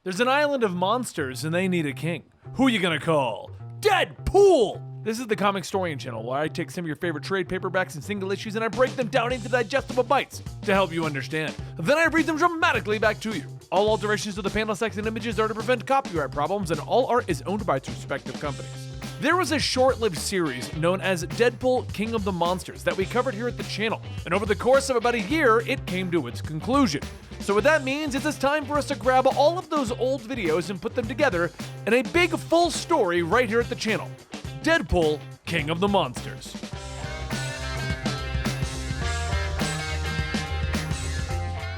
There's an island of monsters and they need a king. Who you gonna call? Deadpool! This is the Comicstorian channel where I take some of your favorite trade paperbacks and single issues and I break them down into digestible bites to help you understand. Then I read them dramatically back to you. All alterations to the panel text and images are to prevent copyright problems, and all art is owned by its respective companies. There was a short-lived series known as Deadpool, King of the Monsters that we covered here at the channel, and over the course of about a year, it came to its conclusion. So what that means is it's time for us to grab all of those old videos and put them together in a big full story right here at the channel. Deadpool, King of the Monsters.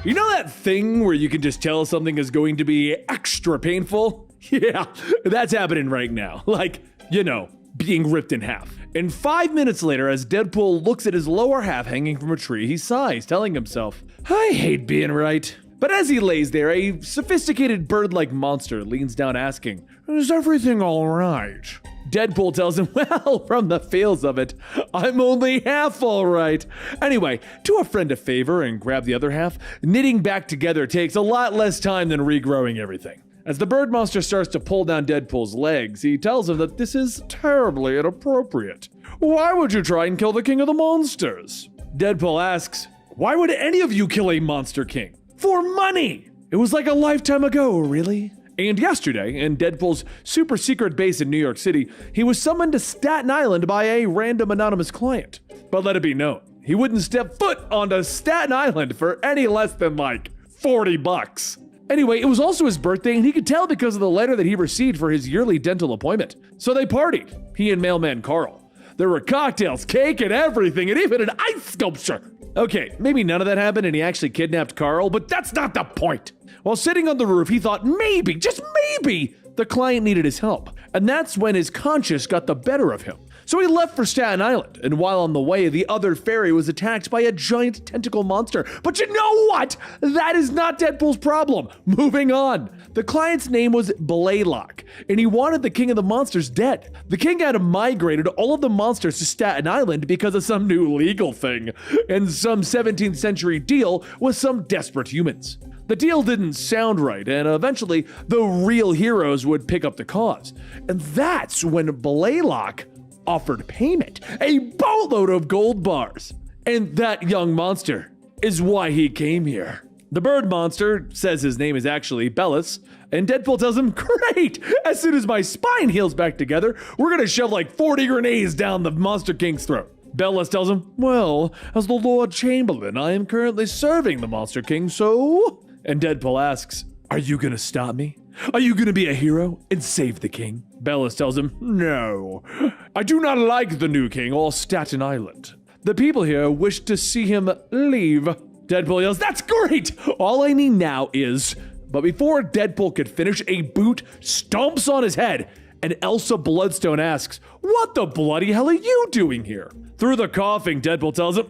You know that thing where you can just tell something is going to be extra painful? Yeah, that's happening right now. Like, you know, being ripped in half. And 5 minutes later, as Deadpool looks at his lower half hanging from a tree, he sighs, telling himself, I hate being right. But as he lays there, a sophisticated bird-like monster leans down asking, is everything all right? Deadpool tells him, well, from the feels of it, I'm only half all right. Anyway, do a friend a favor and grab the other half. Knitting back together takes a lot less time than regrowing everything. As the bird monster starts to pull down Deadpool's legs, he tells him that this is terribly inappropriate. Why would you try and kill the king of the monsters? Deadpool asks, why would any of you kill a monster king? For money! It was like a lifetime ago, really? And yesterday, in Deadpool's super secret base in New York City, he was summoned to Staten Island by a random anonymous client. But let it be known, he wouldn't step foot onto Staten Island for any less than like $40. Anyway, it was also his birthday, and he could tell because of the letter that he received for his yearly dental appointment. So they partied, he and mailman Carl. There were cocktails, cake, and everything, and even an ice sculpture. Okay, maybe none of that happened and he actually kidnapped Carl, but that's not the point. While sitting on the roof, he thought maybe, just maybe, the client needed his help. And that's when his conscience got the better of him. So he left for Staten Island, and while on the way, the other ferry was attacked by a giant tentacle monster. But you know what? That is not Deadpool's problem. Moving on. The client's name was Blaylock, and he wanted the king of the monsters dead. The king had migrated all of the monsters to Staten Island because of some new legal thing, and some 17th century deal with some desperate humans. The deal didn't sound right, and eventually, the real heroes would pick up the cause. And that's when Blaylock offered payment, a boatload of gold bars. And that young monster is why he came here. The bird monster says his name is actually Bellis, and Deadpool tells him, great, as soon as my spine heals back together, we're gonna shove like 40 grenades down the Monster King's throat. Bellis tells him, well, as the Lord Chamberlain, I am currently serving the Monster King, so... And Deadpool asks, are you gonna stop me? Are you gonna be a hero and save the king? Bellis tells him, no. I do not like the new king or Staten Island. The people here wish to see him leave. Deadpool yells, that's great! All I need now is... But before Deadpool could finish, a boot stomps on his head, and Elsa Bloodstone asks, what the bloody hell are you doing here? Through the coughing, Deadpool tells him,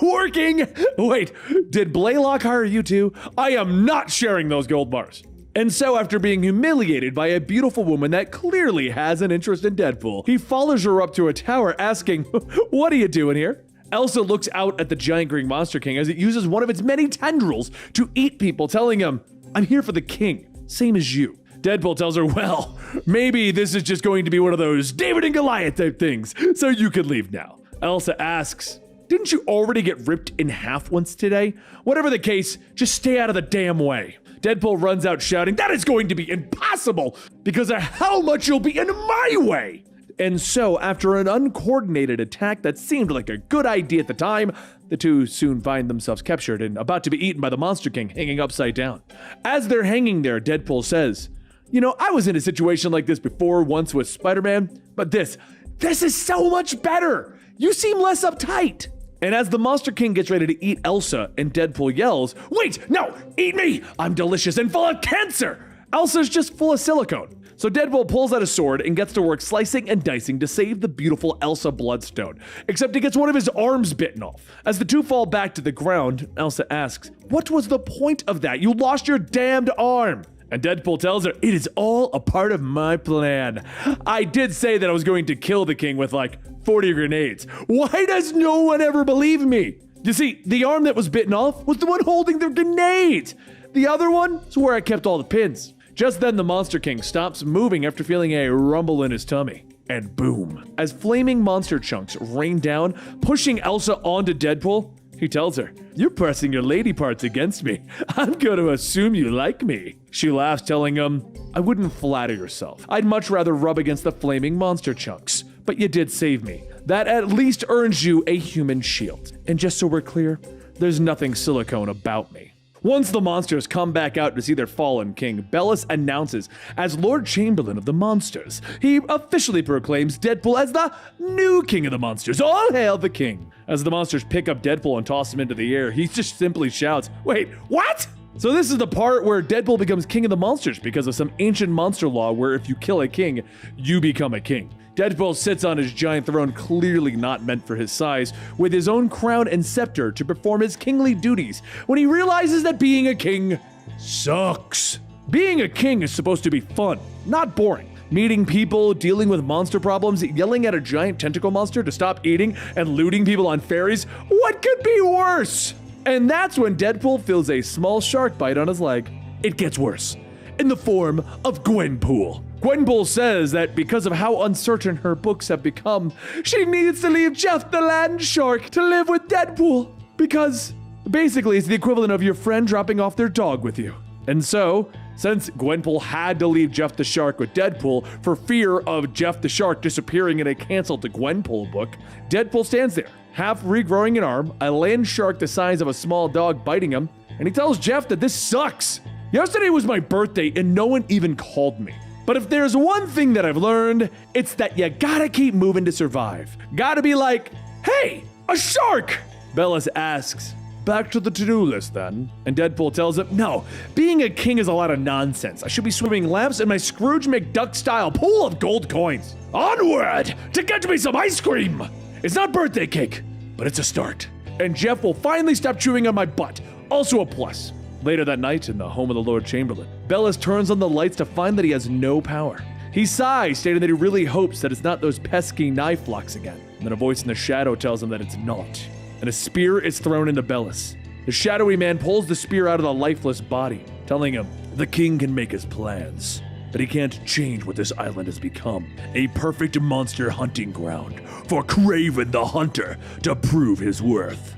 working! Wait, did Blaylock hire you too? I am not sharing those gold bars. And so after being humiliated by a beautiful woman that clearly has an interest in Deadpool, he follows her up to a tower asking, what are you doing here? Elsa looks out at the giant green Monster King as it uses one of its many tendrils to eat people, telling him, I'm here for the king, same as you. Deadpool tells her, well, maybe this is just going to be one of those David and Goliath type things, so you can leave now. Elsa asks, didn't you already get ripped in half once today? Whatever the case, just stay out of the damn way. Deadpool runs out shouting, that is going to be impossible because of how much you'll be in my way. And so, after an uncoordinated attack that seemed like a good idea at the time, the two soon find themselves captured and about to be eaten by the Monster King hanging upside down. As they're hanging there, Deadpool says, you know, I was in a situation like this before once with Spider-Man, but this is so much better. You seem less uptight. And as the Monster King gets ready to eat Elsa, and Deadpool yells, wait, no, eat me! I'm delicious and full of cancer! Elsa's just full of silicone. So Deadpool pulls out a sword and gets to work slicing and dicing to save the beautiful Elsa Bloodstone, except he gets one of his arms bitten off. As the two fall back to the ground, Elsa asks, what was the point of that? You lost your damned arm! And Deadpool tells her, it is all a part of my plan. I did say that I was going to kill the king with like 40 grenades. Why does no one ever believe me? You see, the arm that was bitten off was the one holding the grenades. The other one is where I kept all the pins. Just then, the Monster King stops moving after feeling a rumble in his tummy. And boom, as flaming monster chunks rain down, pushing Elsa onto Deadpool, he tells her, "You're pressing your lady parts against me. I'm going to assume you like me." She laughs, telling him, "I wouldn't flatter yourself. I'd much rather rub against the flaming monster chunks. But you did save me. That at least earns you a human shield. And just so we're clear, there's nothing silicone about me." Once the monsters come back out to see their fallen king, Bellis announces as Lord Chamberlain of the Monsters. He officially proclaims Deadpool as the new king of the monsters. All hail the king. As the monsters pick up Deadpool and toss him into the air, he just simply shouts, "Wait, what?" So this is the part where Deadpool becomes king of the monsters because of some ancient monster law where if you kill a king, you become a king. Deadpool sits on his giant throne, clearly not meant for his size, with his own crown and scepter to perform his kingly duties when he realizes that being a king sucks. Being a king is supposed to be fun, not boring. Meeting people, dealing with monster problems, yelling at a giant tentacle monster to stop eating, and looting people on ferries. What could be worse? And that's when Deadpool feels a small shark bite on his leg. It gets worse, in the form of Gwenpool. Gwenpool says that because of how uncertain her books have become, she needs to leave Jeff the land shark to live with Deadpool. Because basically it's the equivalent of your friend dropping off their dog with you. And so, since Gwenpool had to leave Jeff the Shark with Deadpool for fear of Jeff the Shark disappearing in a canceled to Gwenpool book, Deadpool stands there, half regrowing an arm, a land shark the size of a small dog biting him, and he tells Jeff that this sucks. Yesterday was my birthday and no one even called me. But if there's one thing that I've learned, it's that you gotta keep moving to survive. Gotta be like, "Hey, a shark!" Bellis asks, "Back to the to-do list then." And Deadpool tells him, "No, being a king is a lot of nonsense. I should be swimming laps in my Scrooge McDuck-style pool of gold coins. Onward to get me some ice cream! It's not birthday cake, but it's a start. And Jeff will finally stop chewing on my butt. Also a plus." Later that night, in the home of the Lord Chamberlain, Bellis turns on the lights to find that he has no power. He sighs, stating that he really hopes that it's not those pesky knife locks again. And then a voice in the shadow tells him that it's not. And a spear is thrown into Bellis. The shadowy man pulls the spear out of the lifeless body, telling him the king can make his plans, but he can't change what this island has become. A perfect monster hunting ground for KRAVEN the Hunter to prove his worth.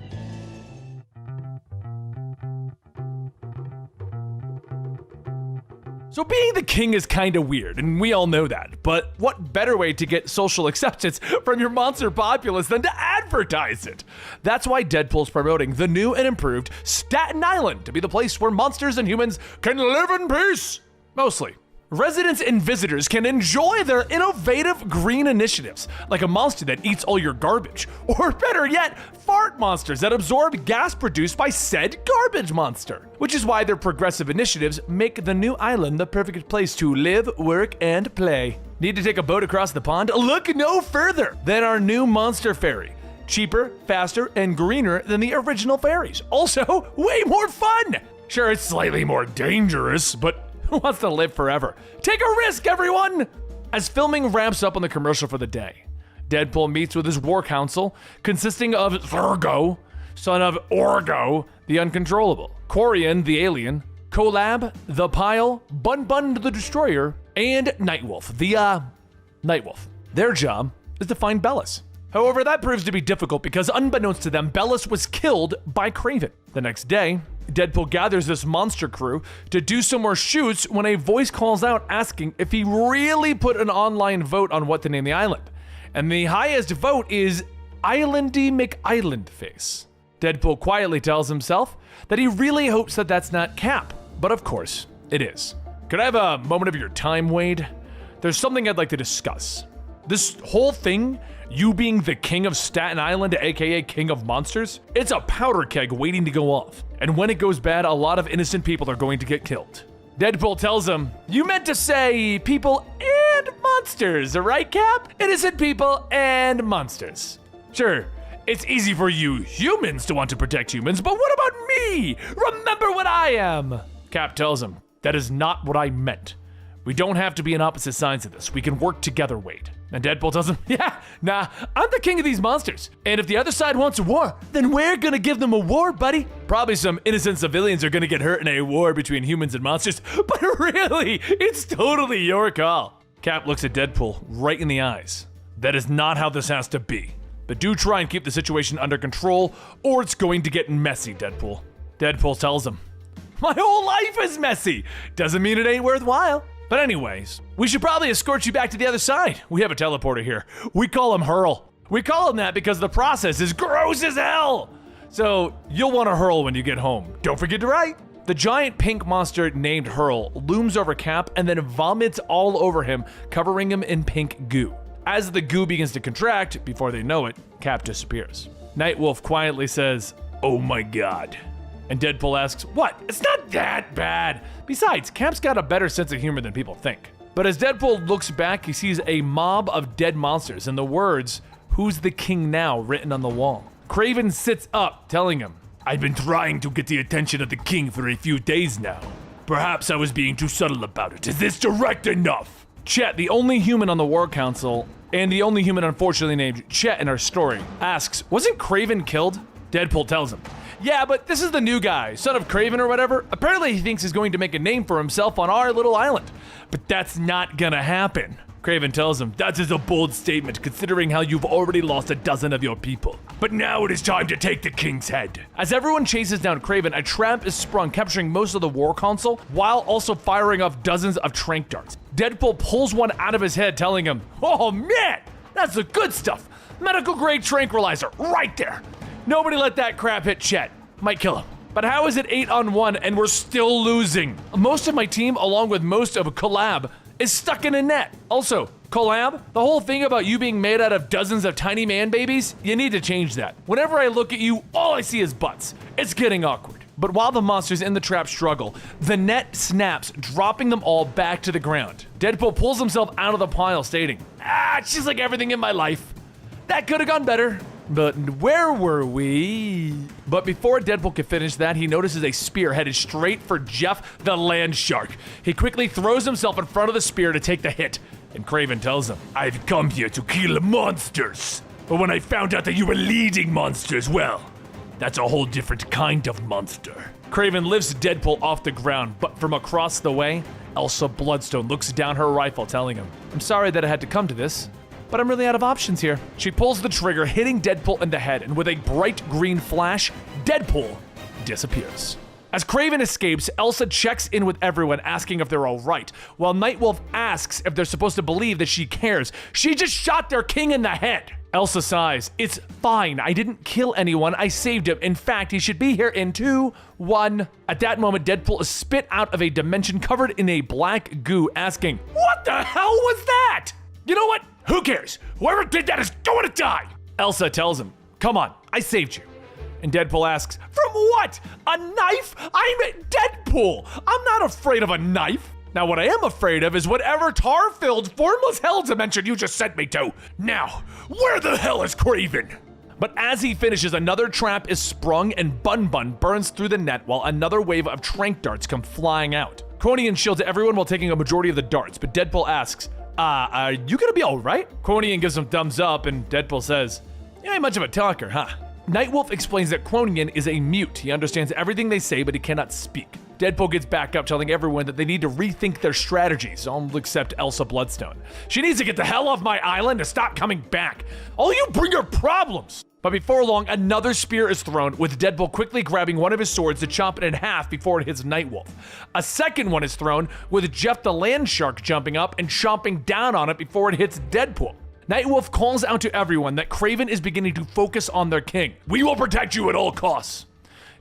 So being the king is kinda weird, and we all know that, but what better way to get social acceptance from your monster populace than to advertise it? That's why Deadpool's promoting the new and improved Staten Island to be the place where monsters and humans can live in peace. Mostly. Residents and visitors can enjoy their innovative green initiatives, like a monster that eats all your garbage, or better yet, fart monsters that absorb gas produced by said garbage monster. Which is why their progressive initiatives make the new island the perfect place to live, work, and play. Need to take a boat across the pond? Look no further than our new monster ferry. Cheaper, faster, and greener than the original ferries. Also, way more fun! Sure, it's slightly more dangerous, but who wants to live forever? Take a risk, everyone! As filming ramps up on the commercial for the day, Deadpool meets with his war council, consisting of Zurgo, son of Orgo, the Uncontrollable, Corian, the Alien, Collab, the Pile, Bun Bun the Destroyer, and Nightwolf, the, Nightwolf. Their job is to find Bellis. However, that proves to be difficult because unbeknownst to them, Bellis was killed by KRAVEN. The next day, Deadpool gathers this monster crew to do some more shoots when a voice calls out asking if he really put an online vote on what to name the island. And the highest vote is Islandy McIslandface. Deadpool quietly tells himself that he really hopes that that's not Cap, but of course, it is. Could I have a moment of your time, Wade? There's something I'd like to discuss. This whole thing, you being the king of Staten Island, aka king of monsters, it's a powder keg waiting to go off. And when it goes bad, a lot of innocent people are going to get killed. Deadpool tells him, "You meant to say people and monsters, right, Cap? Innocent people and monsters. Sure, it's easy for you humans to want to protect humans, but what about me? Remember what I am." Cap tells him, "That is not what I meant. We don't have to be on opposite sides of this. We can work together, Wade. And Deadpool tells him, yeah, nah, I'm the king of these monsters. And if the other side wants a war, then we're gonna give them a war, buddy. Probably some innocent civilians are gonna get hurt in a war between humans and monsters, but really, it's totally your call. Cap looks at Deadpool right in the eyes. That is not how this has to be. But do try and keep the situation under control, or it's going to get messy, Deadpool. Deadpool tells him, my whole life is messy. Doesn't mean it ain't worthwhile. But anyways, we should probably escort you back to the other side. We have a teleporter here. We call him Hurl. We call him that because the process is gross as hell. So you'll want to hurl when you get home. Don't forget to write. The giant pink monster named Hurl looms over Cap and then vomits all over him, covering him in pink goo. As the goo begins to contract, before they know it, Cap disappears. Nightwolf quietly says, oh my god. And Deadpool asks, what? It's not that bad. Besides, Cap's got a better sense of humor than people think. But as Deadpool looks back, he sees a mob of dead monsters and the words, who's the king now, written on the wall. KRAVEN sits up, telling him, I've been trying to get the attention of the king for a few days now. Perhaps I was being too subtle about it. Is this direct enough? Chet, the only human on the War Council, and the only human unfortunately named Chet in our story, asks, wasn't KRAVEN killed? Deadpool tells him, yeah, but this is the new guy, son of KRAVEN or whatever. Apparently he thinks he's going to make a name for himself on our little island. But that's not gonna happen. KRAVEN tells him, that is a bold statement considering how you've already lost a dozen of your people. But now it is time to take the king's head. As everyone chases down KRAVEN, a trap is sprung, capturing most of the War Console, while also firing off dozens of trank darts. Deadpool pulls one out of his head, telling him, oh man, that's the good stuff. Medical grade tranquilizer, right there. Nobody let that crap hit Chet. Might kill him. But how is it 8-on-1 and we're still losing? Most of my team, along with most of Collab, is stuck in a net. Also, Collab, the whole thing about you being made out of dozens of tiny man babies, you need to change that. Whenever I look at you, all I see is butts. It's getting awkward. But while the monsters in the trap struggle, the net snaps, dropping them all back to the ground. Deadpool pulls himself out of the pile, stating, it's just like everything in my life. That could have gone better. But where were we? But before Deadpool could finish that, he notices a spear headed straight for Jeff the Land Shark. He quickly throws himself in front of the spear to take the hit. And KRAVEN tells him, I've come here to kill monsters. But when I found out that you were leading monsters, well, that's a whole different kind of monster. KRAVEN lifts Deadpool off the ground, but from across the way, Elsa Bloodstone looks down her rifle, telling him, I'm sorry that it had to come to this, but I'm really out of options here. She pulls the trigger, hitting Deadpool in the head, and with a bright green flash, Deadpool disappears. As KRAVEN escapes, Elsa checks in with everyone, asking if they're all right, while Nightwolf asks if they're supposed to believe that she cares. She just shot their king in the head. Elsa sighs. It's fine. I didn't kill anyone. I saved him. In fact, he should be here in 2, 1. At that moment, Deadpool is spit out of a dimension covered in a black goo, asking, what the hell was that? You know what? Who cares? Whoever did that is going to die. Elsa tells him, come on, I saved you. And Deadpool asks, from what? A knife? I'm Deadpool. I'm not afraid of a knife. Now, what I am afraid of is whatever tar-filled, formless hell dimension you just sent me to. Now, where the hell is KRAVEN? But as he finishes, another trap is sprung and Bun Bun burns through the net while another wave of trank darts come flying out. Cronian shields everyone while taking a majority of the darts, but Deadpool asks, are you gonna be all right? Cronian gives him thumbs up and Deadpool says, you ain't much of a talker, huh? Nightwolf explains that Cronian is a mute. He understands everything they say, but he cannot speak. Deadpool gets back up, telling everyone that they need to rethink their strategies, all except Elsa Bloodstone. She needs to get the hell off my island and stop coming back. All you bring are problems. But before long, another spear is thrown, with Deadpool quickly grabbing one of his swords to chop it in half before it hits Nightwolf. A second one is thrown, with Jeff the Land Shark jumping up and chomping down on it before it hits Deadpool. Nightwolf calls out to everyone that KRAVEN is beginning to focus on their king. We will protect you at all costs.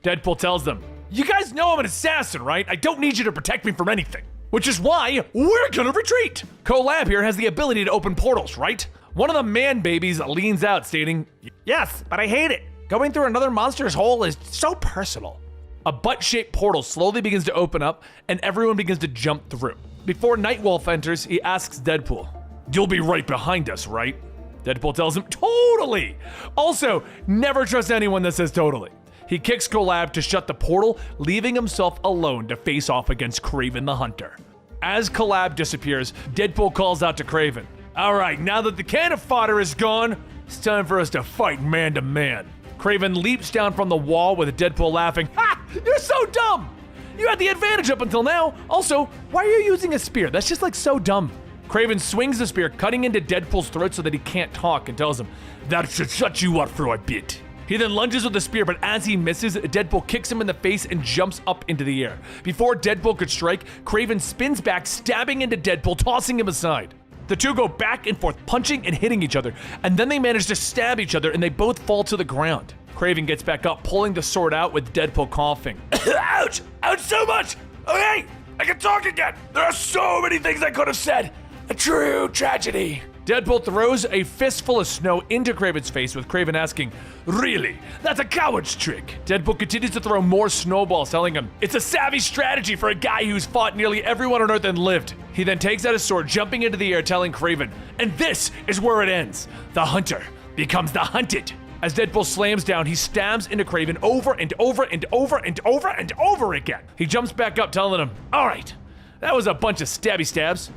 Deadpool tells them, you guys know I'm an assassin, right? I don't need you to protect me from anything. Which is why we're gonna retreat. Collab here has the ability to open portals, right? One of the man babies leans out, stating, yes, but I hate it. Going through another monster's hole is so personal. A butt-shaped portal slowly begins to open up, and everyone begins to jump through. Before Nightwolf enters, he asks Deadpool, you'll be right behind us, right? Deadpool tells him, totally! Also, never trust anyone that says totally. He kicks Collab to shut the portal, leaving himself alone to face off against KRAVEN the Hunter. As Collab disappears, Deadpool calls out to KRAVEN. All right, now that the can of fodder is gone, it's time for us to fight man to man. KRAVEN leaps down from the wall with Deadpool laughing. Ha! You're so dumb! You had the advantage up until now. Also, why are you using a spear? That's just like so dumb. KRAVEN swings the spear, cutting into Deadpool's throat so that he can't talk, and tells him, that should shut you up for a bit. He then lunges with the spear, but as he misses, Deadpool kicks him in the face and jumps up into the air. Before Deadpool could strike, KRAVEN spins back, stabbing into Deadpool, tossing him aside. The two go back and forth, punching and hitting each other, and then they manage to stab each other and they both fall to the ground. KRAVEN gets back up, pulling the sword out with Deadpool coughing. Ouch! Ouch so much! Okay, I can talk again! There are so many things I could have said! A true tragedy! Deadpool throws a fistful of snow into KRAVEN's face, with KRAVEN asking, really? That's a coward's trick. Deadpool continues to throw more snowballs, telling him, it's a savvy strategy for a guy who's fought nearly everyone on Earth and lived. He then takes out his sword, jumping into the air, telling KRAVEN, and this is where it ends. The hunter becomes the hunted. As Deadpool slams down, he stabs into KRAVEN over and over and over and over and over again. He jumps back up, telling him, all right, that was a bunch of stabby stabs.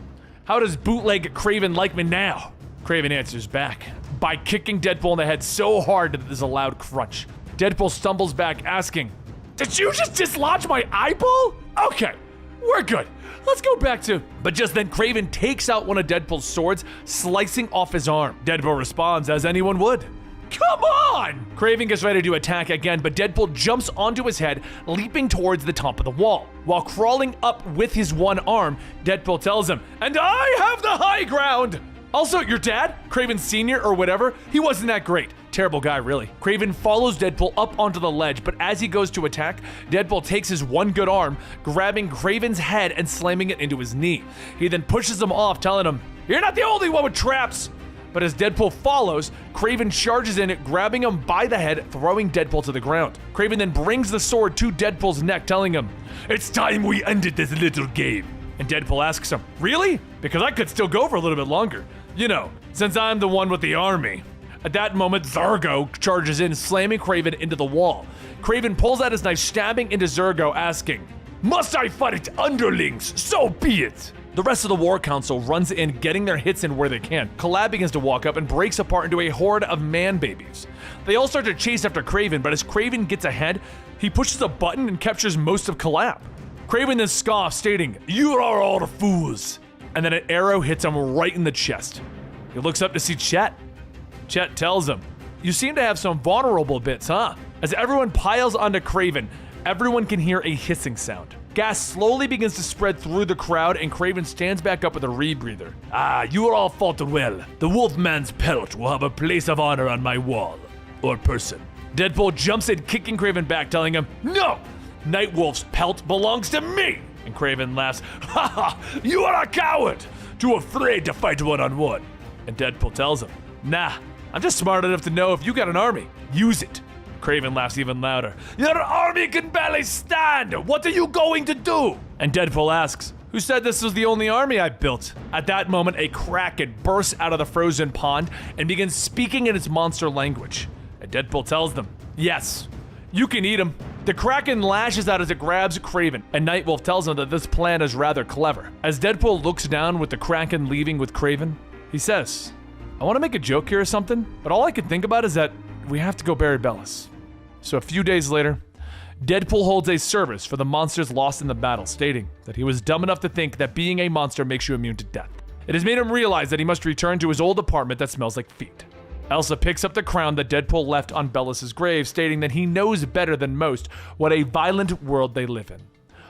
How does bootleg KRAVEN like me now? KRAVEN answers back by kicking Deadpool in the head so hard that there's a loud crunch. Deadpool stumbles back, asking, did you just dislodge my eyeball? Okay, we're good. Let's go back to... But just then, KRAVEN takes out one of Deadpool's swords, slicing off his arm. Deadpool responds as anyone would. Come on! KRAVEN gets ready to attack again, but Deadpool jumps onto his head, leaping towards the top of the wall. While crawling up with his one arm, Deadpool tells him, and I have the high ground! Also, your dad, KRAVEN Sr. or whatever, he wasn't that great. Terrible guy, really. KRAVEN follows Deadpool up onto the ledge, but as he goes to attack, Deadpool takes his one good arm, grabbing KRAVEN's head and slamming it into his knee. He then pushes him off, telling him, you're not the only one with traps! But as Deadpool follows, KRAVEN charges in, grabbing him by the head, throwing Deadpool to the ground. KRAVEN then brings the sword to Deadpool's neck, telling him, it's time we ended this little game. And Deadpool asks him, really? Because I could still go for a little bit longer. You know, since I'm the one with the army. At that moment, Zurgo charges in, slamming KRAVEN into the wall. KRAVEN pulls out his knife, stabbing into Zurgo, asking, must I fight underlings? So be it. The rest of the War Council runs in, getting their hits in where they can. Collab begins to walk up and breaks apart into a horde of man-babies. They all start to chase after KRAVEN, but as KRAVEN gets ahead, he pushes a button and captures most of Collab. KRAVEN then scoffs, stating, you are all fools. And then an arrow hits him right in the chest. He looks up to see Chet. Chet tells him, you seem to have some vulnerable bits, huh? As everyone piles onto KRAVEN, everyone can hear a hissing sound. Gas slowly begins to spread through the crowd, and KRAVEN stands back up with a rebreather. Ah, you all fought well. The Wolfman's pelt will have a place of honor on my wall. Or person. Deadpool jumps in, kicking KRAVEN back, telling him, no! Nightwolf's pelt belongs to me! And KRAVEN laughs, ha ha! You are a coward! Too afraid to fight one-on-one. And Deadpool tells him, nah, I'm just smart enough to know if you got an army, use it. KRAVEN laughs even louder. Your army can barely stand! What are you going to do? And Deadpool asks, who said this was the only army I built? At that moment, a kraken bursts out of the frozen pond and begins speaking in its monster language. And Deadpool tells them, yes, you can eat him. The kraken lashes out as it grabs KRAVEN, and Nightwolf tells him that this plan is rather clever. As Deadpool looks down with the kraken leaving with KRAVEN, he says, I want to make a joke here or something, but all I can think about is that we have to go bury Bellis. So a few days later, Deadpool holds a service for the monsters lost in the battle, stating that he was dumb enough to think that being a monster makes you immune to death. It has made him realize that he must return to his old apartment that smells like feet. Elsa picks up the crown that Deadpool left on Bellis' grave, stating that he knows better than most what a violent world they live in.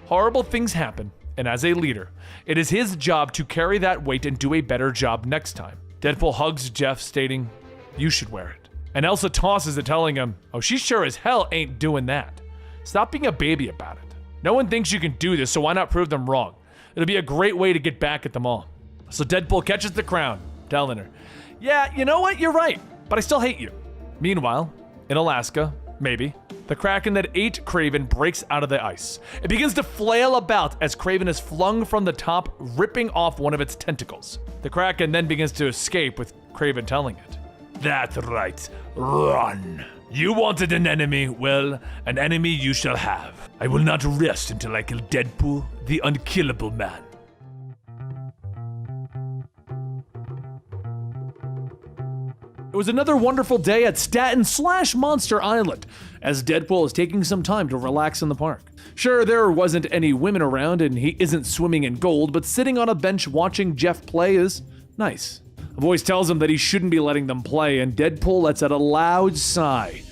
Horrible things happen, and as a leader, it is his job to carry that weight and do a better job next time. Deadpool hugs Jeff, stating, you should wear it. And Elsa tosses it, telling him, oh, she sure as hell ain't doing that. Stop being a baby about it. No one thinks you can do this, so why not prove them wrong? It'll be a great way to get back at them all. So Deadpool catches the crown, telling her, yeah, you know what, you're right, but I still hate you. Meanwhile, in Alaska, maybe, the kraken that ate KRAVEN breaks out of the ice. It begins to flail about as KRAVEN is flung from the top, ripping off one of its tentacles. The kraken then begins to escape, with KRAVEN telling it, that's right, run. You wanted an enemy, well, an enemy you shall have. I will not rest until I kill Deadpool, the unkillable man. It was another wonderful day at Staten/Monster Island, as Deadpool is taking some time to relax in the park. Sure, there wasn't any women around and he isn't swimming in gold, but sitting on a bench watching Jeff play is nice. A voice tells him that he shouldn't be letting them play, and Deadpool lets out a loud sigh.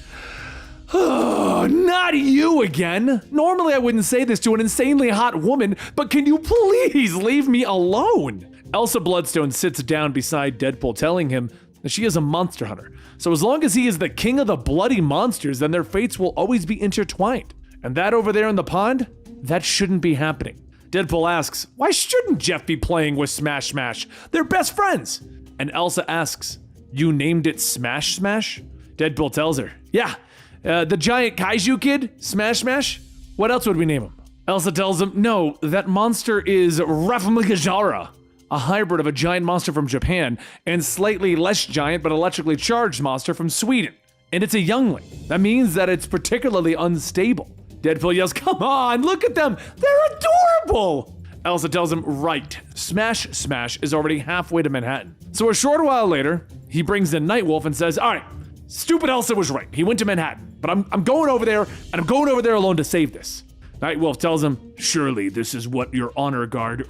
Not you again! Normally I wouldn't say this to an insanely hot woman, but can you please leave me alone? Elsa Bloodstone sits down beside Deadpool, telling him that she is a monster hunter. So as long as he is the king of the bloody monsters, then their fates will always be intertwined. And that over there in the pond, that shouldn't be happening. Deadpool asks, why shouldn't Jeff be playing with Smash Smash? They're best friends. And Elsa asks, you named it Smash Smash? Deadpool tells her, yeah, the giant kaiju kid, Smash Smash? What else would we name him? Elsa tells him, no, that monster is Rafamigajara, a hybrid of a giant monster from Japan and slightly less giant but electrically charged monster from Sweden. And it's a youngling. That means that it's particularly unstable. Deadpool yells, come on, look at them, they're adorable! Elsa tells him, right, Smash Smash is already halfway to Manhattan. So a short while later, he brings in Nightwolf and says, all right, stupid Elsa was right, he went to Manhattan, but I'm going over there, and I'm going over there alone to save this. Nightwolf tells him, surely this is what your honor guard,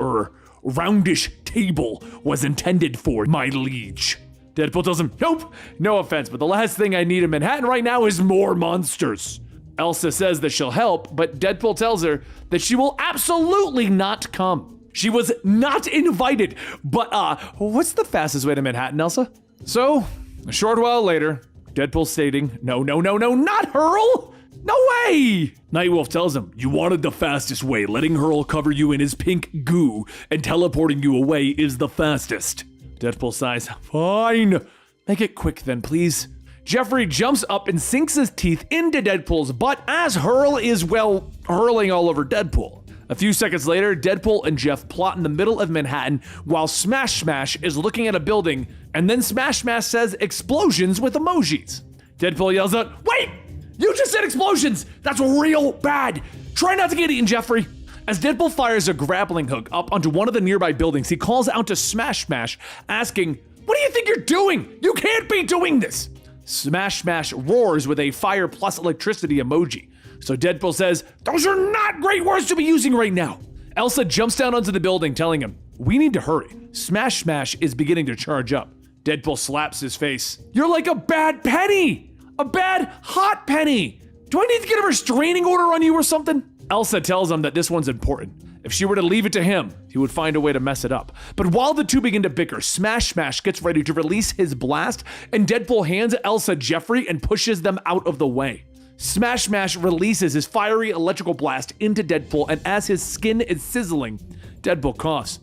roundish table was intended for, my liege. Deadpool tells him, nope, no offense, but the last thing I need in Manhattan right now is more monsters. Elsa says that she'll help, but Deadpool tells her that she will absolutely not come. She was not invited, but what's the fastest way to Manhattan, Elsa? So, a short while later, Deadpool stating, no, not Hurl! No way! Nightwolf tells him, you wanted the fastest way. Letting Hurl cover you in his pink goo and teleporting you away is the fastest. Deadpool sighs, fine. Make it quick then, please. Jeffrey jumps up and sinks his teeth into Deadpool's butt as Hurl is, well, hurling all over Deadpool. A few seconds later, Deadpool and Jeff plot in the middle of Manhattan while Smash Smash is looking at a building, and then Smash Smash says explosions with emojis. Deadpool yells out, wait! You just said explosions! That's real bad! Try not to get eaten, Jeffrey! As Deadpool fires a grappling hook up onto one of the nearby buildings, he calls out to Smash Smash, asking, what do you think you're doing? You can't be doing this! Smash Smash roars with a fire plus electricity emoji. So Deadpool says, those are not great words to be using right now. Elsa jumps down onto the building, telling him, we need to hurry. Smash Smash is beginning to charge up. Deadpool slaps his face. You're like a bad penny! A bad hot penny! Do I need to get a restraining order on you or something? Elsa tells him that this one's important. If she were to leave it to him, he would find a way to mess it up. But while the two begin to bicker, Smash Smash gets ready to release his blast, and Deadpool hands Elsa Jeffrey and pushes them out of the way. Smash Smash releases his fiery electrical blast into Deadpool, and as his skin is sizzling, Deadpool coughs.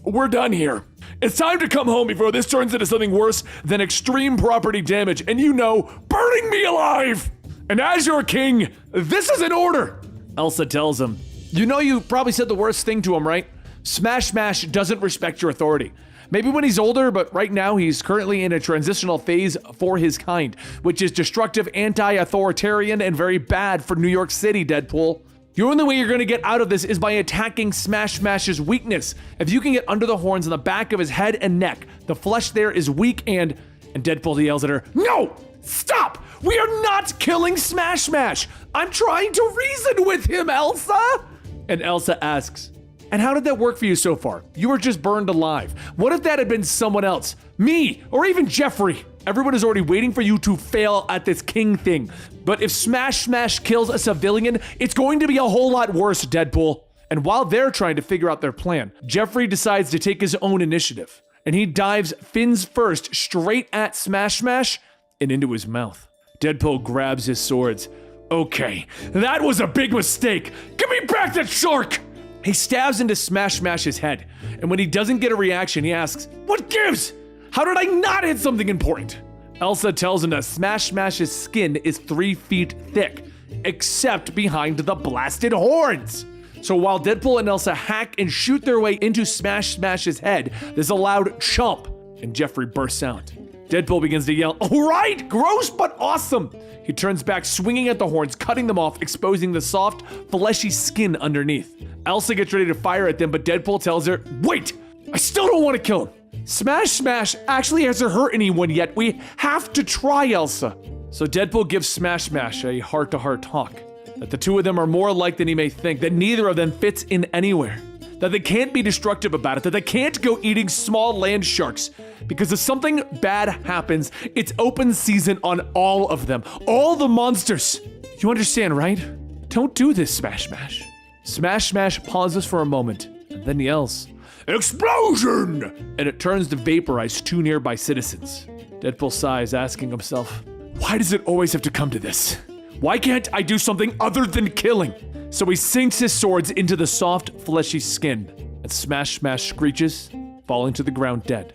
We're done here. It's time to come home before this turns into something worse than extreme property damage and, burning me alive! And as your king, this is an order! Elsa tells him, you probably said the worst thing to him, right? Smash Smash doesn't respect your authority. Maybe when he's older, but right now he's currently in a transitional phase for his kind, which is destructive, anti-authoritarian, and very bad for New York City, Deadpool. The only way you're gonna get out of this is by attacking Smash Smash's weakness. If you can get under the horns on the back of his head and neck, the flesh there is weak and Deadpool yells at her, no! Stop! We are not killing Smash Smash! I'm trying to reason with him, Elsa! And Elsa asks, and how did that work for you so far? You were just burned alive. What if that had been someone else? Me, or even Jeffrey? Everyone is already waiting for you to fail at this king thing. But if Smash Smash kills a civilian, it's going to be a whole lot worse, Deadpool. And while they're trying to figure out their plan, Jeffrey decides to take his own initiative. And he dives fins first straight at Smash Smash and into his mouth. Deadpool grabs his swords. Okay, that was a big mistake. Give me back that shark! He stabs into Smash Smash's head. And when he doesn't get a reaction, he asks, what gives? How did I not hit something important? Elsa tells him that Smash Smash's skin is 3 feet thick, except behind the blasted horns. So while Deadpool and Elsa hack and shoot their way into Smash Smash's head, there's a loud chomp, and Jeffrey bursts out. Deadpool begins to yell, all right, gross but awesome. He turns back, swinging at the horns, cutting them off, exposing the soft, fleshy skin underneath. Elsa gets ready to fire at them, but Deadpool tells her, wait, I still don't want to kill him. Smash Smash actually hasn't hurt anyone yet. We have to try, Elsa. So Deadpool gives Smash Smash a heart-to-heart talk. That the two of them are more alike than he may think. That neither of them fits in anywhere. That they can't be destructive about it. That they can't go eating small land sharks. Because if something bad happens, it's open season on all of them. All the monsters. You understand, right? Don't do this, Smash Smash. Smash Smash pauses for a moment and then yells, "Explosion!" And it turns to vaporize two nearby citizens. Deadpool sighs, asking himself, why does it always have to come to this? Why can't I do something other than killing? So he sinks his swords into the soft, fleshy skin, and Smash Smash screeches, falling to the ground dead.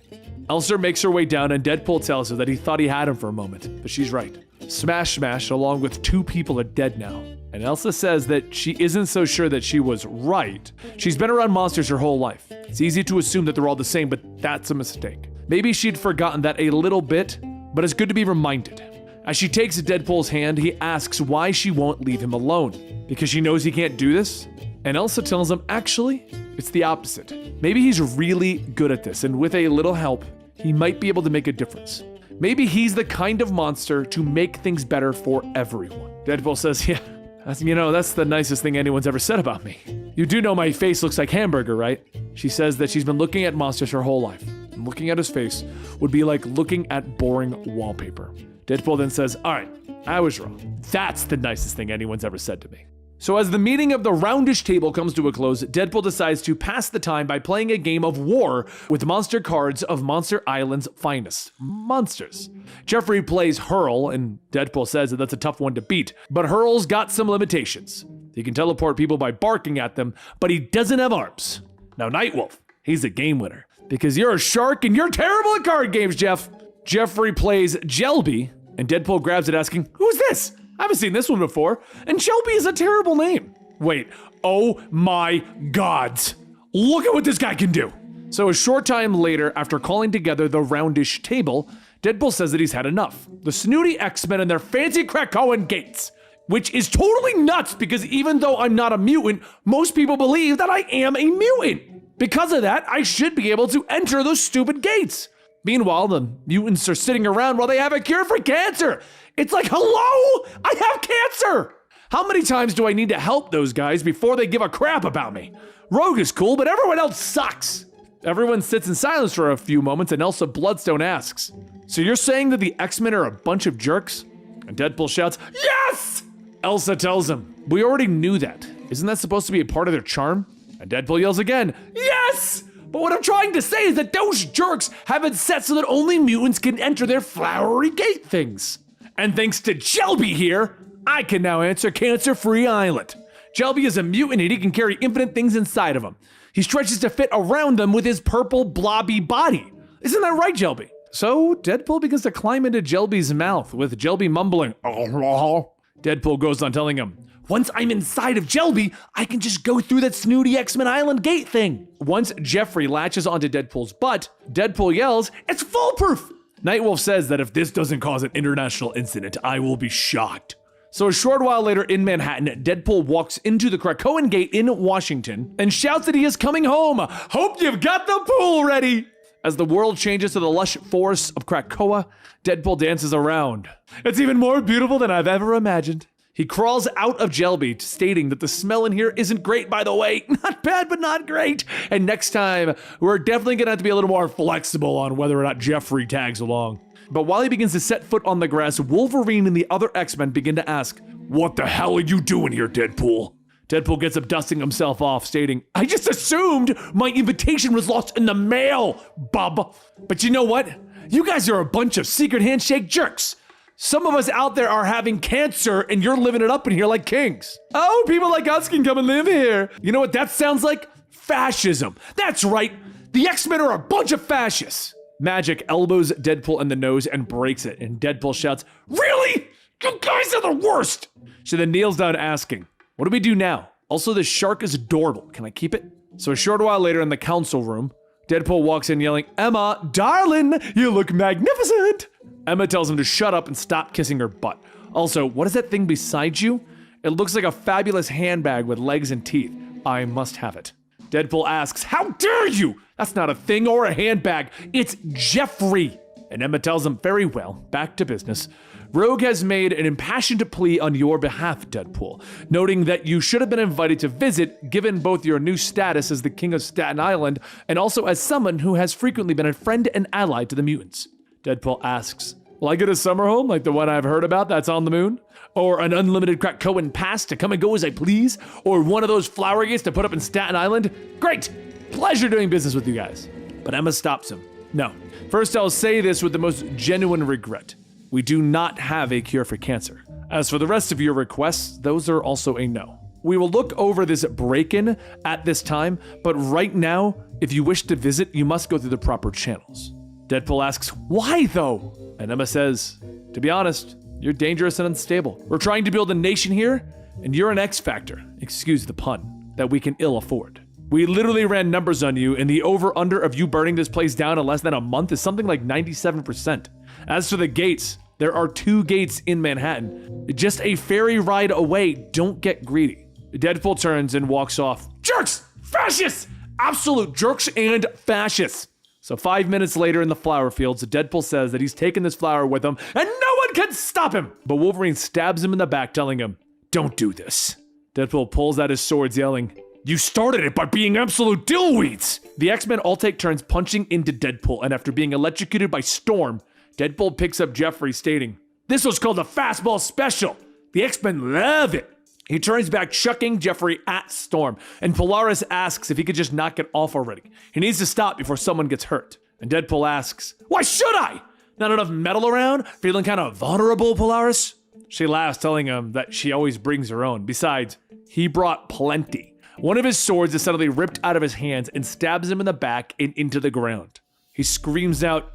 Elsa makes her way down, and Deadpool tells her that he thought he had him for a moment, but she's right. Smash Smash, along with two people, are dead now. And Elsa says that she isn't so sure that she was right. She's been around monsters her whole life. It's easy to assume that they're all the same, but that's a mistake. Maybe she'd forgotten that a little bit, but it's good to be reminded. As she takes Deadpool's hand, he asks why she won't leave him alone. Because she knows he can't do this? And Elsa tells him, actually, it's the opposite. Maybe he's really good at this, and with a little help, he might be able to make a difference. Maybe he's the kind of monster to make things better for everyone. Deadpool says, yeah, that's the nicest thing anyone's ever said about me. You do know my face looks like hamburger, right? She says that she's been looking at monsters her whole life. And looking at his face would be like looking at boring wallpaper. Deadpool then says, all right, I was wrong. That's the nicest thing anyone's ever said to me. So as the meeting of the roundish table comes to a close, Deadpool decides to pass the time by playing a game of war with monster cards of Monster Island's finest monsters. Jeffrey plays Hurl, and Deadpool says that that's a tough one to beat, but Hurl's got some limitations. He can teleport people by barking at them, but he doesn't have arms. Now Nightwolf, he's a game winner, because you're a shark and you're terrible at card games, Jeff. Jeffrey plays Jelby, and Deadpool grabs it asking, who's this? I haven't seen this one before, and Shelby is a terrible name. Wait, oh my gods. Look at what this guy can do. So a short time later, after calling together the roundish table, Deadpool says that he's had enough. The snooty X-Men and their fancy Krakoan gates, which is totally nuts because even though I'm not a mutant, most people believe that I am a mutant. Because of that, I should be able to enter those stupid gates. Meanwhile, the mutants are sitting around while they have a cure for cancer. It's like, hello, I have cancer. How many times do I need to help those guys before they give a crap about me? Rogue is cool, but everyone else sucks. Everyone sits in silence for a few moments and Elsa Bloodstone asks, so you're saying that the X-Men are a bunch of jerks? And Deadpool shouts, yes! Elsa tells him, we already knew that. Isn't that supposed to be a part of their charm? And Deadpool yells again, yes! But what I'm trying to say is that those jerks have it set so that only mutants can enter their flowery gate things. And thanks to Jelby here, I can now answer Cancer-Free Island. Jelby is a mutant and he can carry infinite things inside of him. He stretches to fit around them with his purple blobby body. Isn't that right, Jelby? So Deadpool begins to climb into Jelby's mouth with Jelby mumbling, oh. Deadpool goes on telling him, once I'm inside of Jelby, I can just go through that snooty X-Men Island gate thing. Once Jeffrey latches onto Deadpool's butt, Deadpool yells, it's foolproof! Nightwolf says that if this doesn't cause an international incident, I will be shocked. So a short while later in Manhattan, Deadpool walks into the Krakoan Gate in Washington and shouts that he is coming home. Hope you've got the pool ready. As the world changes to the lush forests of Krakoa, Deadpool dances around. It's even more beautiful than I've ever imagined. He crawls out of Jelby, stating that the smell in here isn't great, by the way. Not bad, but not great. And next time, we're definitely gonna have to be a little more flexible on whether or not Jeffrey tags along. But while he begins to set foot on the grass, Wolverine and the other X-Men begin to ask, what the hell are you doing here, Deadpool? Deadpool gets up dusting himself off, stating, I just assumed my invitation was lost in the mail, bub. But you know what? You guys are a bunch of secret handshake jerks. Some of us out there are having cancer and you're living it up in here like kings. Oh, people like us can come and live here. You know what that sounds like? Fascism. That's right. The X-Men are a bunch of fascists. Magic elbows Deadpool in the nose and breaks it, and Deadpool shouts, really? You guys are the worst. She then kneels down asking, what do we do now? Also, this shark is adorable. Can I keep it? So a short while later in the council room, Deadpool walks in yelling, Emma, darling, you look magnificent. Emma tells him to shut up and stop kissing her butt. Also, what is that thing beside you? It looks like a fabulous handbag with legs and teeth. I must have it. Deadpool asks, how dare you? That's not a thing or a handbag. It's Jeffrey. And Emma tells him, very well, back to business. Rogue has made an impassioned plea on your behalf, Deadpool, noting that you should have been invited to visit given both your new status as the King of Staten Island and also as someone who has frequently been a friend and ally to the mutants. Deadpool asks, will I get a summer home like the one I've heard about that's on the moon? Or an unlimited Krakoan pass to come and go as I please? Or one of those flower gates to put up in Staten Island? Great! Pleasure doing business with you guys. But Emma stops him. No. First, I'll say this with the most genuine regret. We do not have a cure for cancer. As for the rest of your requests, those are also a no. We will look over this break-in at this time, but right now, if you wish to visit, you must go through the proper channels. Deadpool asks, why though? And Emma says, to be honest, you're dangerous and unstable. We're trying to build a nation here, and you're an X factor, excuse the pun, that we can ill afford. We literally ran numbers on you, and the over-under of you burning this place down in less than a month is something like 97%. As for the gates, there are 2 gates in Manhattan. Just a ferry ride away, don't get greedy. Deadpool turns and walks off. Jerks! Fascists! Absolute jerks and fascists! So 5 minutes later in the flower fields, Deadpool says that he's taken this flower with him, and no one can stop him! But Wolverine stabs him in the back, telling him, don't do this. Deadpool pulls out his swords, yelling, you started it by being absolute dillweeds! The X-Men all take turns punching into Deadpool, and after being electrocuted by Storm, Deadpool picks up Jeffrey, stating, this was called a fastball special. The X-Men love it. He turns back, chucking Jeffrey at Storm, and Polaris asks if he could just knock it off already. He needs to stop before someone gets hurt. And Deadpool asks, why should I? Not enough metal around? Feeling kind of vulnerable, Polaris? She laughs, telling him that she always brings her own. Besides, he brought plenty. One of his swords is suddenly ripped out of his hands and stabs him in the back and into the ground. He screams out,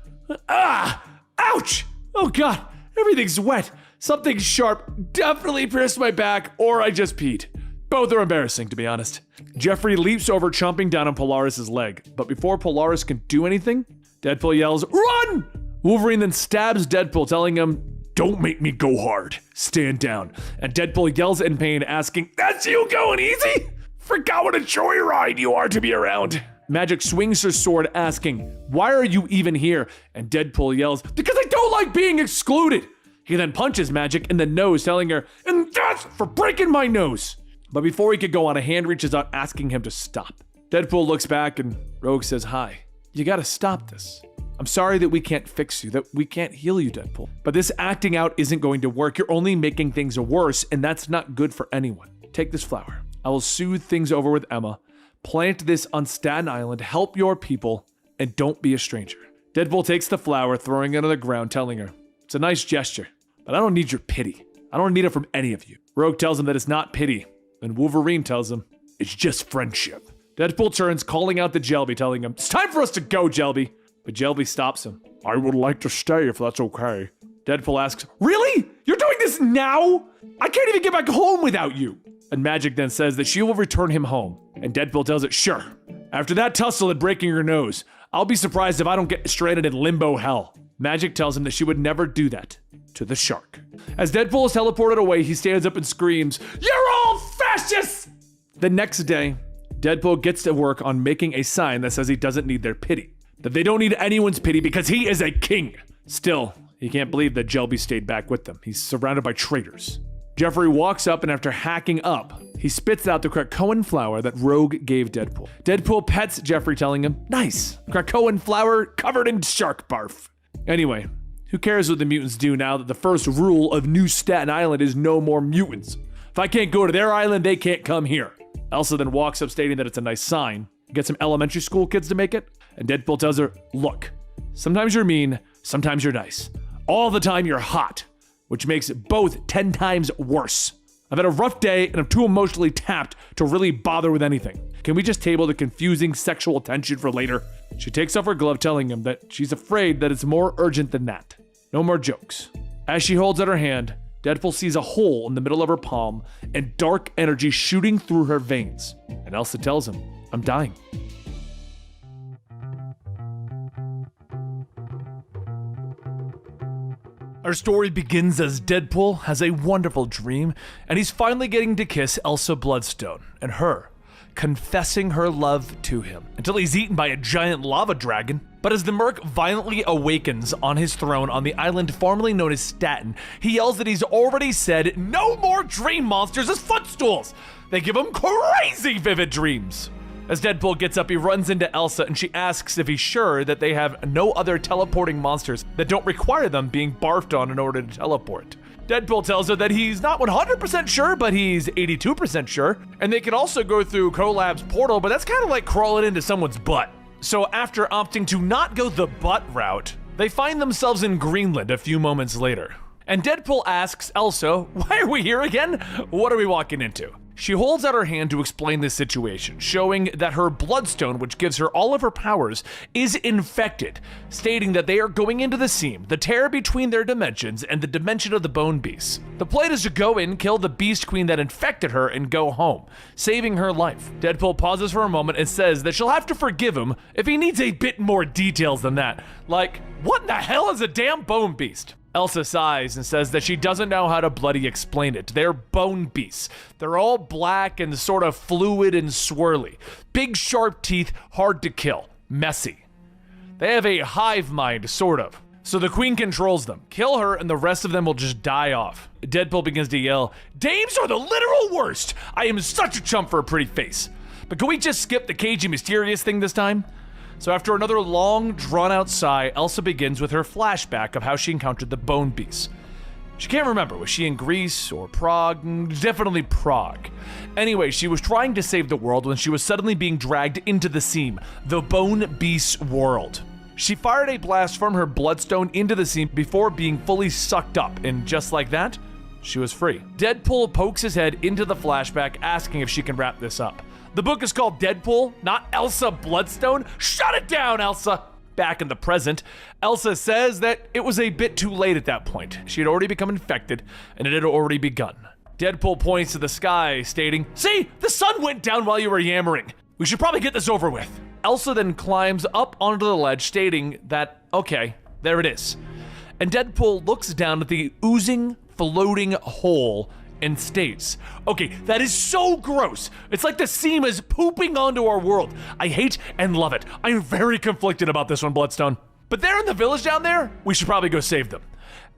ah! Ouch! Oh god, everything's wet. Something sharp definitely pierced my back, or I just peed. Both are embarrassing, to be honest. Jeffrey leaps over, chomping down on Polaris' leg. But before Polaris can do anything, Deadpool yells, run! Wolverine then stabs Deadpool, telling him, don't make me go hard. Stand down. And Deadpool yells in pain, asking, that's you going easy? Forgot what a joyride you are to be around. Magic swings her sword, asking, why are you even here? And Deadpool yells, because I don't like being excluded. He then punches Magic in the nose, telling her, and that's for breaking my nose. But before he could go on, a hand reaches out, asking him to stop. Deadpool looks back and Rogue says, hi. You gotta stop this. I'm sorry that we can't fix you, that we can't heal you, Deadpool. But this acting out isn't going to work. You're only making things worse, and that's not good for anyone. Take this flower. I will soothe things over with Emma. Plant this on Staten Island, help your people, and don't be a stranger. Deadpool takes the flower, throwing it on the ground, telling her, it's a nice gesture, but I don't need your pity. I don't need it from any of you. Rogue tells him that it's not pity, and Wolverine tells him, it's just friendship. Deadpool turns, calling out to Jelby, telling him, it's time for us to go, Jelby. But Jelby stops him. I would like to stay if that's okay. Deadpool asks, really? You're doing this now? I can't even get back home without you. And Magic then says that she will return him home. And Deadpool tells it, sure. After that tussle and breaking your nose, I'll be surprised if I don't get stranded in limbo hell. Magic tells him that she would never do that to the shark. As Deadpool is teleported away, he stands up and screams, you're all fascists! The next day, Deadpool gets to work on making a sign that says he doesn't need their pity. That they don't need anyone's pity because he is a king. Still, he can't believe that Jelby stayed back with them. He's surrounded by traitors. Jeffrey walks up and after hacking up, he spits out the Krakoan flower that Rogue gave Deadpool. Deadpool pets Jeffrey, telling him, nice, Krakoan flower covered in shark barf. Anyway, who cares what the mutants do now that the first rule of New Staten Island is no more mutants? If I can't go to their island, they can't come here. Elsa then walks up stating that it's a nice sign. Get some elementary school kids to make it. And Deadpool tells her, look, sometimes you're mean, sometimes you're nice. All the time you're hot, which makes both 10 times worse. I've had a rough day and I'm too emotionally tapped to really bother with anything. Can we just table the confusing sexual tension for later? She takes off her glove, telling him that she's afraid that it's more urgent than that. No more jokes. As she holds out her hand, Deadpool sees a hole in the middle of her palm and dark energy shooting through her veins. And Elsa tells him, I'm dying. Our story begins as Deadpool has a wonderful dream, and he's finally getting to kiss Elsa Bloodstone, and her, confessing her love to him until he's eaten by a giant lava dragon. But as the Merc violently awakens on his throne on the island formerly known as Staten, he yells that he's already said no more dream monsters as footstools. They give him crazy vivid dreams. As Deadpool gets up, he runs into Elsa and she asks if he's sure that they have no other teleporting monsters that don't require them being barfed on in order to teleport. Deadpool tells her that he's not 100% sure, but he's 82% sure. And they can also go through Collab's portal, but that's kind of like crawling into someone's butt. So after opting to not go the butt route, they find themselves in Greenland a few moments later. And Deadpool asks Elsa, why are we here again? What are we walking into? She holds out her hand to explain this situation, showing that her bloodstone, which gives her all of her powers, is infected, stating that they are going into the seam, the tear between their dimensions and the dimension of the bone beast. The plan is to go in, kill the beast queen that infected her, and go home, saving her life. Deadpool pauses for a moment and says that she'll have to forgive him if he needs a bit more details than that. Like, what in the hell is a damn bone beast? Elsa sighs and says that she doesn't know how to bloody explain it. They're bone beasts. They're all black and sort of fluid and swirly. Big sharp teeth, hard to kill. Messy. They have a hive mind, sort of. So the queen controls them. Kill her and the rest of them will just die off. Deadpool begins to yell, dames are the literal worst! I am such a chump for a pretty face. But can we just skip the cagey mysterious thing this time? So after another long, drawn-out sigh, Elsa begins with her flashback of how she encountered the Bone Beast. She can't remember, was she in Greece or Prague? Definitely Prague. Anyway, she was trying to save the world when she was suddenly being dragged into the seam, the Bone Beast's world. She fired a blast from her bloodstone into the seam before being fully sucked up, and just like that, she was free. Deadpool pokes his head into the flashback, asking if she can wrap this up. The book is called Deadpool, not Elsa Bloodstone. Shut it down, Elsa! Back in the present, Elsa says that it was a bit too late at that point. She had already become infected, and it had already begun. Deadpool points to the sky, stating, see, the sun went down while you were yammering. We should probably get this over with. Elsa then climbs up onto the ledge, stating that, okay, there it is. And Deadpool looks down at the oozing, floating hole and states, okay, that is so gross. It's like the seam is pooping onto our world. I hate and love it. I'm very conflicted about this one, Bloodstone. But they're in the village down there. We should probably go save them.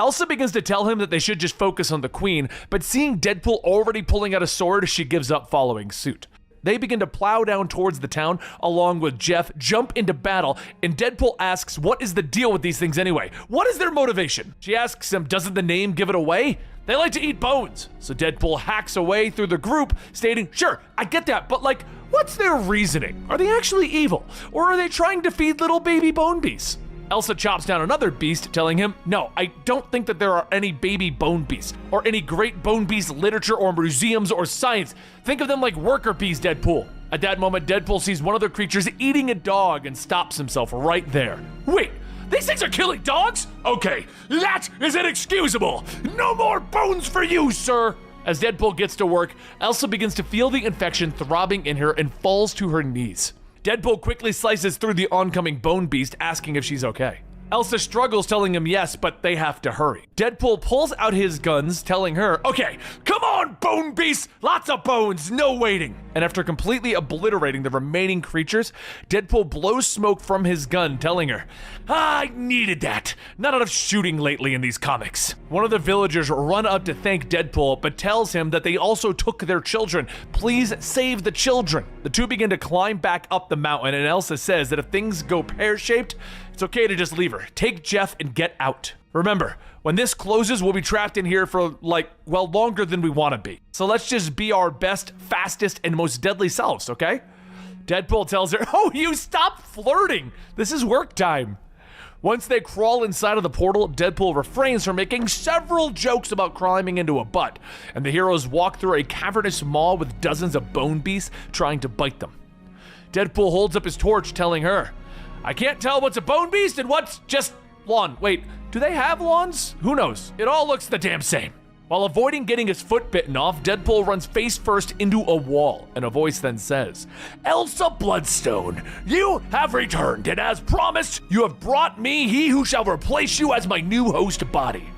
Elsa begins to tell him that they should just focus on the queen, but seeing Deadpool already pulling out a sword, she gives up following suit. They begin to plow down towards the town, along with Jeff, jump into battle, and Deadpool asks, what is the deal with these things anyway? What is their motivation? She asks him, doesn't the name give it away? They like to eat bones. So Deadpool hacks away through the group, stating, sure, I get that, but like, what's their reasoning? Are they actually evil? Or are they trying to feed little baby bone beasts? Elsa chops down another beast, telling him, no, I don't think that there are any baby bone beasts, or any great bone beast literature or museums or science. Think of them like worker bees, Deadpool. At that moment, Deadpool sees one of the creatures eating a dog and stops himself right there. Wait, these things are killing dogs? Okay, that is inexcusable. No more bones for you, sir. As Deadpool gets to work, Elsa begins to feel the infection throbbing in her and falls to her knees. Deadpool quickly slices through the oncoming bone beast, asking if she's okay. Elsa struggles, telling him yes, but they have to hurry. Deadpool pulls out his guns, telling her, okay, come on, bone beast! Lots of bones, no waiting! And after completely obliterating the remaining creatures, Deadpool blows smoke from his gun, telling her, I needed that. Not enough shooting lately in these comics. One of the villagers run up to thank Deadpool, but tells him that they also took their children. Please save the children. The two begin to climb back up the mountain, and Elsa says that if things go pear-shaped, it's okay to just leave her. Take Jeff and get out. Remember, when this closes, we'll be trapped in here for longer than we want to be. So let's just be our best, fastest, and most deadly selves, okay? Deadpool tells her, oh, you stop flirting. This is work time. Once they crawl inside of the portal, Deadpool refrains from making several jokes about climbing into a butt, and the heroes walk through a cavernous maw with dozens of bone beasts trying to bite them. Deadpool holds up his torch, telling her, I can't tell what's a bone beast and what's just lawn. Wait, do they have lawns? Who knows? It all looks the damn same. While avoiding getting his foot bitten off, Deadpool runs face first into a wall, and a voice then says, Elsa Bloodstone, you have returned, and as promised, you have brought me he who shall replace you as my new host body.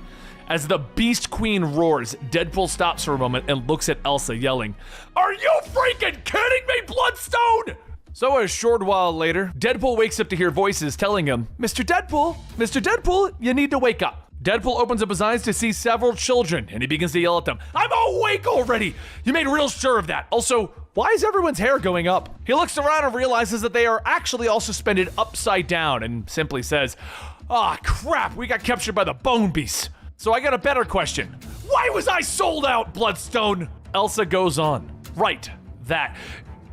As the Beast Queen roars, Deadpool stops for a moment and looks at Elsa, yelling, "Are you freaking kidding me, Bloodstone?" So a short while later, Deadpool wakes up to hear voices telling him, Mr. Deadpool, you need to wake up." Deadpool opens up his eyes to see several children, and he begins to yell at them, "I'm awake already! You made real sure of that. Also, why is everyone's hair going up?" He looks around and realizes that they are actually all suspended upside down and simply says, "Ah, crap, we got captured by the Bone Beast. So I got a better question. Why was I sold out, Bloodstone?" Elsa goes on, "Right, that.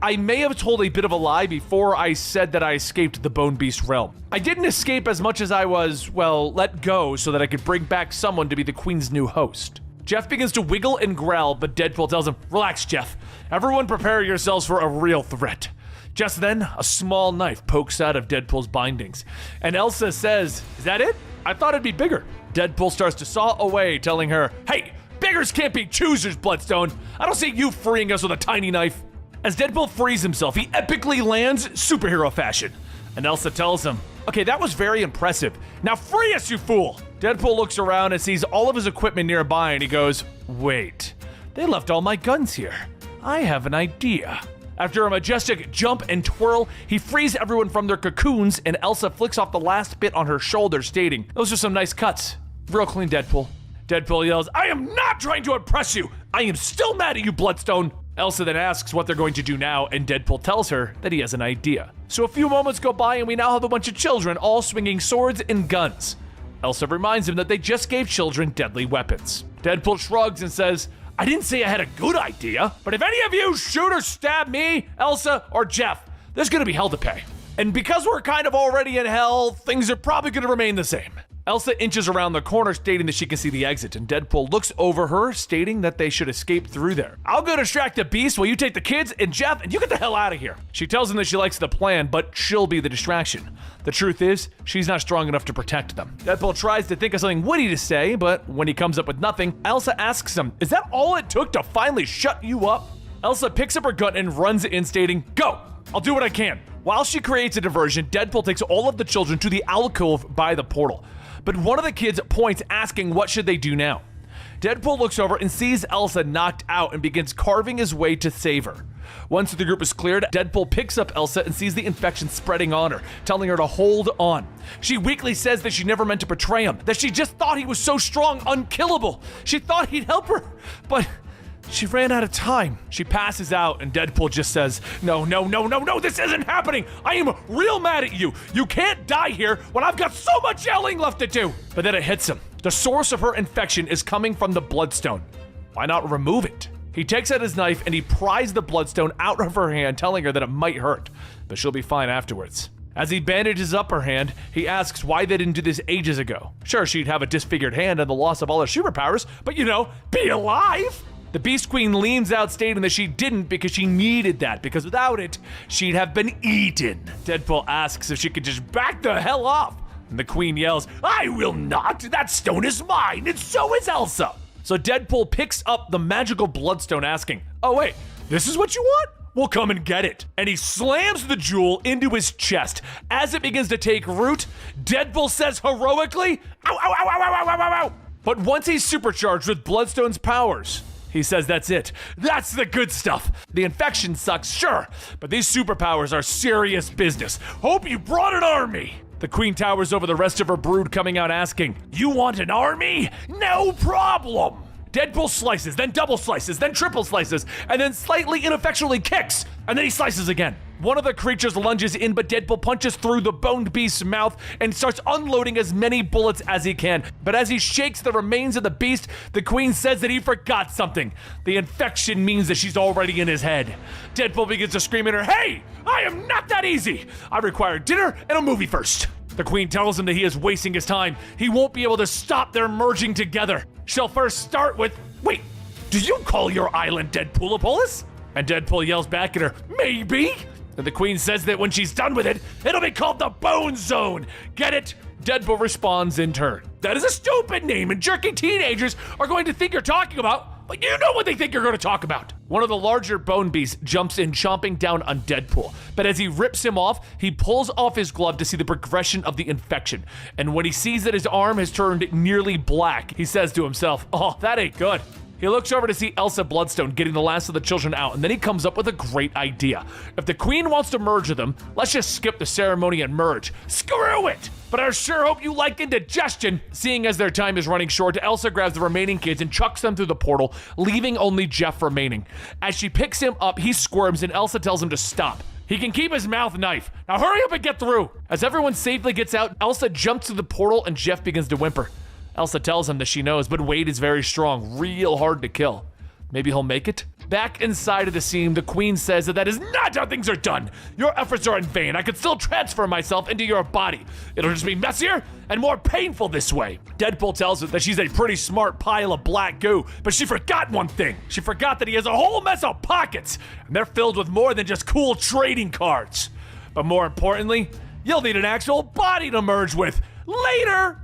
I may have told a bit of a lie before I said that I escaped the Bone Beast realm. I didn't escape as much as I was, well, let go so that I could bring back someone to be the Queen's new host." Jeff begins to wiggle and growl, but Deadpool tells him, "Relax, Jeff. Everyone prepare yourselves for a real threat." Just then, a small knife pokes out of Deadpool's bindings, and Elsa says, "Is that it? I thought it'd be bigger." Deadpool starts to saw away, telling her, "Hey, beggars can't be choosers, Bloodstone. I don't see you freeing us with a tiny knife." As Deadpool frees himself, he epically lands superhero fashion. And Elsa tells him, "Okay, that was very impressive. Now free us, you fool!" Deadpool looks around and sees all of his equipment nearby, and he goes, "Wait, they left all my guns here. I have an idea." After a majestic jump and twirl, he frees everyone from their cocoons, and Elsa flicks off the last bit on her shoulder, stating, "Those are some nice cuts. Real clean, Deadpool." Deadpool yells, "I am not trying to impress you. I am still mad at you, Bloodstone." Elsa then asks what they're going to do now, and Deadpool tells her that he has an idea. So a few moments go by, and we now have a bunch of children all swinging swords and guns. Elsa reminds him that they just gave children deadly weapons. Deadpool shrugs and says, "I didn't say I had a good idea, but if any of you shoot or stab me, Elsa, or Jeff, there's gonna be hell to pay. And because we're kind of already in hell, things are probably gonna remain the same." Elsa inches around the corner, stating that she can see the exit, and Deadpool looks over her, stating that they should escape through there. "I'll go distract the beast while you take the kids and Jeff, and you get the hell out of here." She tells him that she likes the plan, but she'll be the distraction. The truth is, she's not strong enough to protect them. Deadpool tries to think of something witty to say, but when he comes up with nothing, Elsa asks him, "Is that all it took to finally shut you up?" Elsa picks up her gun and runs in, stating, "Go! I'll do what I can." While she creates a diversion, Deadpool takes all of the children to the alcove by the portal. But one of the kids points, asking what should they do now. Deadpool looks over and sees Elsa knocked out and begins carving his way to save her. Once the group is cleared, Deadpool picks up Elsa and sees the infection spreading on her, telling her to hold on. She weakly says that she never meant to betray him, that she just thought he was so strong, unkillable. She thought he'd help her, but she ran out of time. She passes out, and Deadpool just says, No, this isn't happening. I am real mad at you. You can't die here when I've got so much yelling left to do. But then it hits him. The source of her infection is coming from the Bloodstone. Why not remove it? He takes out his knife and he pries the Bloodstone out of her hand, telling her that it might hurt, but she'll be fine afterwards. As he bandages up her hand, he asks why they didn't do this ages ago. Sure, she'd have a disfigured hand and the loss of all her superpowers, but be alive? The Beast Queen leans out, stating that she didn't because she needed that, because without it, she'd have been eaten. Deadpool asks if she could just back the hell off, and the Queen yells, "I will not! That stone is mine, and so is Elsa!" So Deadpool picks up the magical Bloodstone, asking, "Oh wait, this is what you want? We'll come and get it." And he slams the jewel into his chest. As it begins to take root, Deadpool says heroically, "Ow, ow, ow, ow, ow, ow, ow, ow." But once he's supercharged with Bloodstone's powers, he says that's it. That's the good stuff. The infection sucks, sure, but these superpowers are serious business. Hope you brought an army. The Queen towers over the rest of her brood, coming out asking, "You want an army? No problem." Deadpool slices, then double slices, then triple slices, and then slightly ineffectually kicks, and then he slices again. One of the creatures lunges in, but Deadpool punches through the boned beast's mouth and starts unloading as many bullets as he can. But as he shakes the remains of the beast, the Queen says that he forgot something. The infection means that she's already in his head. Deadpool begins to scream at her, "Hey, I am not that easy. I require dinner and a movie first." The Queen tells him that he is wasting his time. He won't be able to stop their merging together. She'll first start with, "Wait, do you call your island Deadpoolopolis?" And Deadpool yells back at her, "Maybe." And the Queen says that when she's done with it, it'll be called the Bone Zone. Get it? Deadpool responds in turn, "That is a stupid name, and jerky teenagers are going to think you're talking about but you know what they think you're going to talk about. One of the larger bone beasts jumps in, chomping down on Deadpool. But as he rips him off, he pulls off his glove to see the progression of the infection. And when he sees that his arm has turned nearly black, he says to himself, "Oh, that ain't good." He looks over to see Elsa Bloodstone getting the last of the children out, and then he comes up with a great idea. If the queen wants to merge with them, let's just skip the ceremony and merge. Screw it! But I sure hope you like indigestion. Seeing as their time is running short, Elsa grabs the remaining kids and chucks them through the portal, leaving only Jeff remaining. As she picks him up, he squirms and Elsa tells him to stop. He can keep his mouth knife. Now hurry up and get through. As everyone safely gets out, Elsa jumps through the portal and Jeff begins to whimper. Elsa tells him that she knows, but Wade is very strong, real hard to kill. Maybe he'll make it? Back inside of the scene, the queen says that is not how things are done. Your efforts are in vain. I could still transfer myself into your body. It'll just be messier and more painful this way. Deadpool tells her that she's a pretty smart pile of black goo, but she forgot one thing. She forgot that he has a whole mess of pockets, and they're filled with more than just cool trading cards. But more importantly, you'll need an actual body to merge with. Later!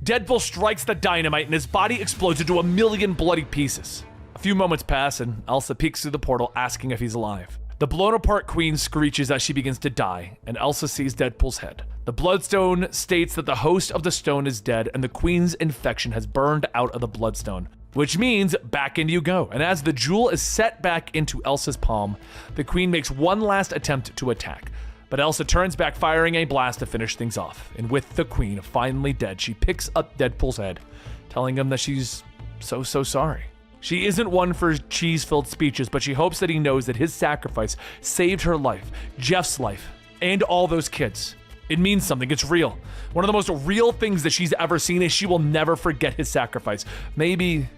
Deadpool strikes the dynamite and his body explodes into a million bloody pieces. A few moments pass and Elsa peeks through the portal asking if he's alive. The blown apart queen screeches as she begins to die, and Elsa sees Deadpool's head. The bloodstone states that the host of the stone is dead and the queen's infection has burned out of the bloodstone, which means back in you go. And as the jewel is set back into Elsa's palm, the queen makes one last attempt to attack. But Elsa turns back, firing a blast to finish things off. And with the queen finally dead, she picks up Deadpool's head, telling him that she's so sorry. She isn't one for cheese-filled speeches, but she hopes that he knows that his sacrifice saved her life, Jeff's life, and all those kids. It means something. It's real. One of the most real things that she's ever seen is she will never forget his sacrifice. Maybe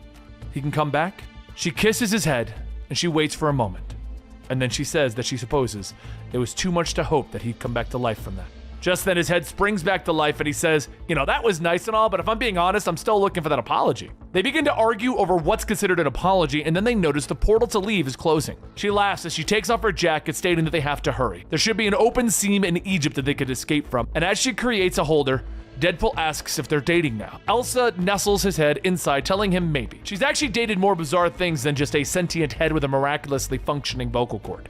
he can come back? She kisses his head, and she waits for a moment. And then she says that she supposes it was too much to hope that he'd come back to life from that. Just then his head springs back to life and he says, that was nice and all, but if I'm being honest, I'm still looking for that apology. They begin to argue over what's considered an apology, and then they notice the portal to leave is closing. She laughs as she takes off her jacket, stating that they have to hurry. There should be an open seam in Egypt that they could escape from, and as she creates a holder, Deadpool asks if they're dating now. Elsa nestles his head inside, telling him maybe. She's actually dated more bizarre things than just a sentient head with a miraculously functioning vocal cord.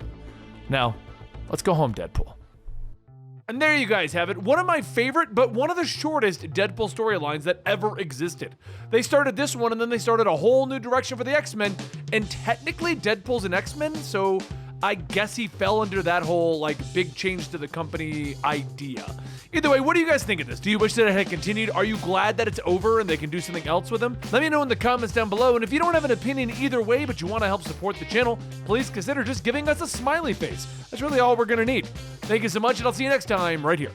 Now, let's go home, Deadpool. And there you guys have it. One of my favorite, but one of the shortest Deadpool storylines that ever existed. They started this one, and then they started a whole new direction for the X-Men, and technically Deadpool's an X-Men, so I guess he fell under that whole, big change to the company idea. Either way, what do you guys think of this? Do you wish that it had continued? Are you glad that it's over and they can do something else with him? Let me know in the comments down below, and if you don't have an opinion either way, but you want to help support the channel, please consider just giving us a smiley face. That's really all we're gonna need. Thank you so much, and I'll see you next time right here.